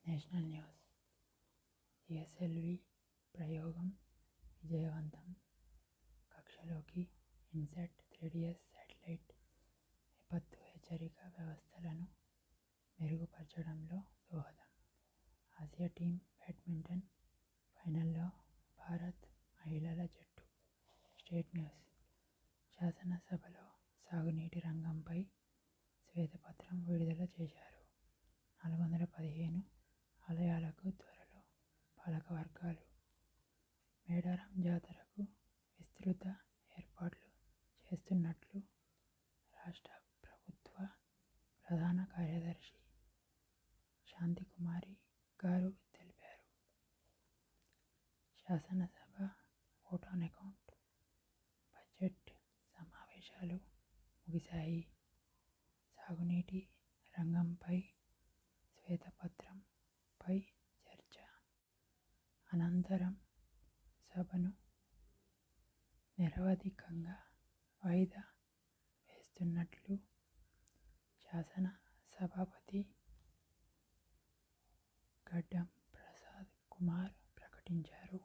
National news. GSLV ప్రయోగం విజయవంతం. కక్షలోకి INSAT 3DS satellite విపత్తు హెచ్చరిక వ్యవస్థలను మెరుగుపరచడంలో దోహదం. ఆసియా టీం బ్యాడ్మింటన్ ఫైనల్లో భారత్ మహిళల జట్టు. State news. శాసనసభలో సాగునీటి రంగంపై శ్వేతపత్రం విడుదల చేశారు. 415 ఆలయాలకు త్వరలో పాలకవర్గాలు. మేడారం జాతరకు విస్తృత ఏర్పాట్లు చేస్తున్నట్లు రాష్ట్ర ప్రభుత్వ ప్రధాన కార్యదర్శి శాంతికుమారి గారు తెలిపారు. శాసనసభ ఓట్ ఆన్ అకౌంట్ బడ్జెట్ సమావేశాలు ముగిశాయి. సాగునీటి రంగంపై శ్వేతపత్రంపై చర్చ అనంతరం సభను నిరవధికంగా వాయిదా వేస్తున్నట్లు శాసన సభాపతి గడ్డం ప్రసాద్ కుమార్ ప్రకటించారు.